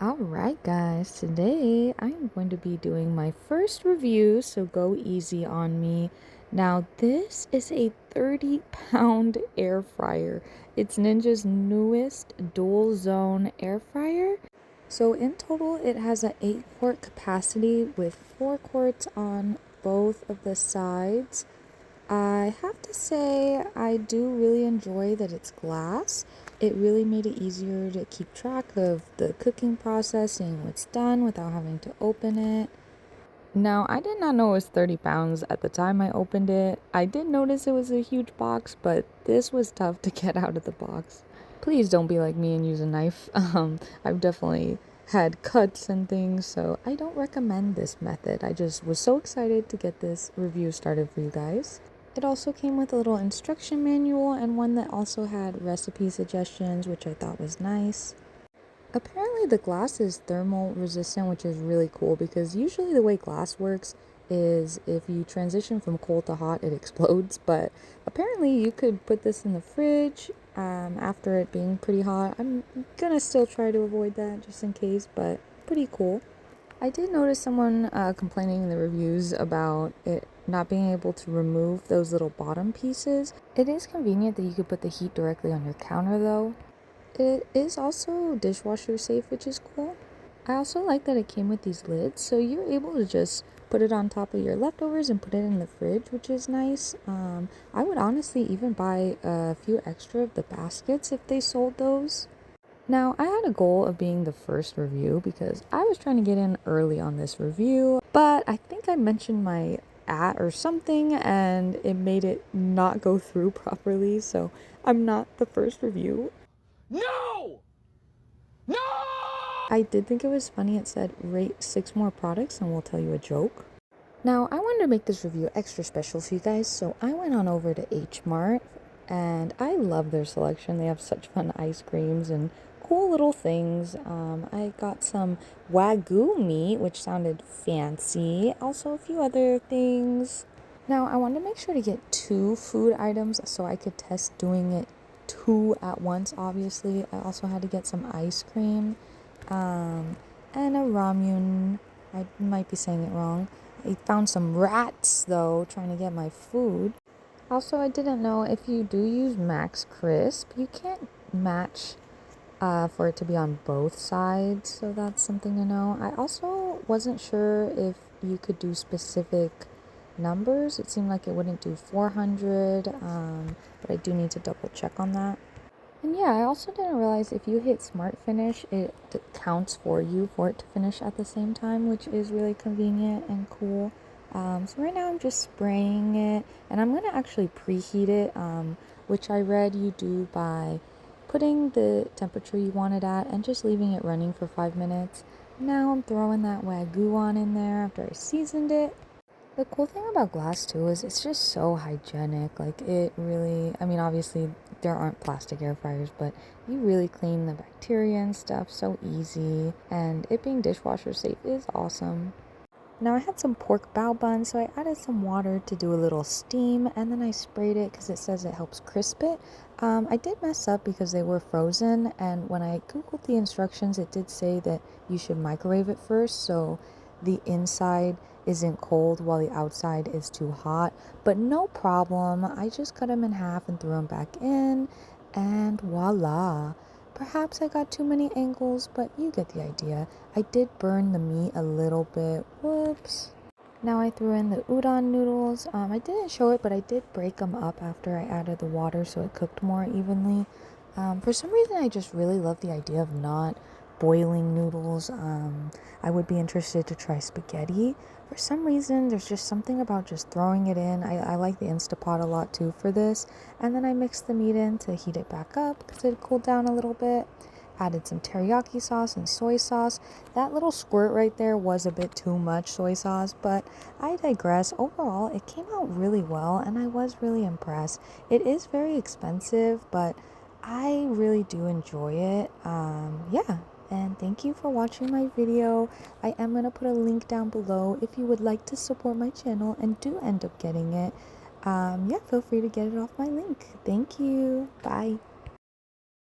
Alright guys, today I'm going to be doing my first review, so go easy on me. Now this is a 30-pound air fryer. It's Ninja's newest dual zone air fryer. So in total it has an 8-quart capacity with 4 quarts on both of the sides. I have to say I do really enjoy that it's glass. It really made it easier to keep track of the cooking process, seeing what's done without having to open it. Now, I did not know it was 30 pounds at the time I opened it. I did notice it was a huge box, but this was tough to get out of the box. Please don't be like me and use a knife. I've definitely had cuts and things, so I don't recommend this method. I just was so excited to get this review started for you guys. It also came with a little instruction manual and one that also had recipe suggestions, which I thought was nice. Apparently the glass is thermal resistant, which is really cool because usually the way glass works is if you transition from cold to hot, it explodes. But apparently you could put this in the fridge after it being pretty hot. I'm gonna still try to avoid that just in case, but pretty cool. I did notice someone complaining in the reviews about it not being able to remove those little bottom pieces. It is convenient that you could put the heat directly on your counter though. It is also dishwasher safe, which is cool. I also like that it came with these lids, so you're able to just put it on top of your leftovers and put it in the fridge, which is nice. I would honestly even buy a few extra of the baskets if they sold those. Now, I had a goal of being the first review because I was trying to get in early on this review, but I think I mentioned my or something and it made it not go through properly, so I'm not the first review. No! No! I did think it was funny it said rate 6 more products and we'll tell you a joke. Now, I wanted to make this review extra special for you guys, so I went on over to H Mart and I love their selection. They have such fun ice creams and cool little things. I got some Wagyu meat, which sounded fancy. Also, a few other things. Now, I wanted to make sure to get 2 food items so I could test doing it 2 at once, obviously. I also had to get some ice cream and a ramyun. I might be saying it wrong. I found some rats, though, trying to get my food. Also, I didn't know if you do use Max Crisp, you can't match for it to be on both sides, so that's something to know. I also wasn't sure if you could do specific numbers. It seemed like it wouldn't do 400, but I do need to double check on that. And yeah, I also didn't realize if you hit Smart Finish, it counts for you for it to finish at the same time, which is really convenient and cool. So right now I'm just spraying it, and I'm going to actually preheat it, which I read you do by putting the temperature you want it at and just leaving it running for 5 minutes. Now I'm throwing that Wagyu on in there after I seasoned it. The cool thing about glass too is it's just so hygienic. Like it really, I mean, obviously there aren't plastic air fryers, but you really clean the bacteria and stuff so easy. And it being dishwasher safe is awesome. Now I had some pork bao buns, so I added some water to do a little steam, and then I sprayed it because it says it helps crisp it. I did mess up because they were frozen, and when I googled the instructions, it did say that you should microwave it first, so the inside isn't cold while the outside is too hot. But no problem, I just cut them in half and threw them back in, and voila. Perhaps I got too many angles, but you get the idea. I did burn the meat a little bit. Whoops. Now I threw in the udon noodles. I didn't show it, but I did break them up after I added the water so it cooked more evenly. For some reason, I just really love the idea of not boiling noodles. I would be interested to try spaghetti. For some reason, there's just something about just throwing it in. I like the Instapot a lot too for this. And then I mixed the meat in to heat it back up because it cooled down a little bit. Added some teriyaki sauce and soy sauce. That little squirt right there was a bit too much soy sauce, but I digress. Overall, it came out really well and I was really impressed. It is very expensive, but I really do enjoy it. Yeah, and thank you for watching my video. I am going to put a link down below if you would like to support my channel and do end up getting it. Yeah, feel free to get it off my link. Thank you. Bye.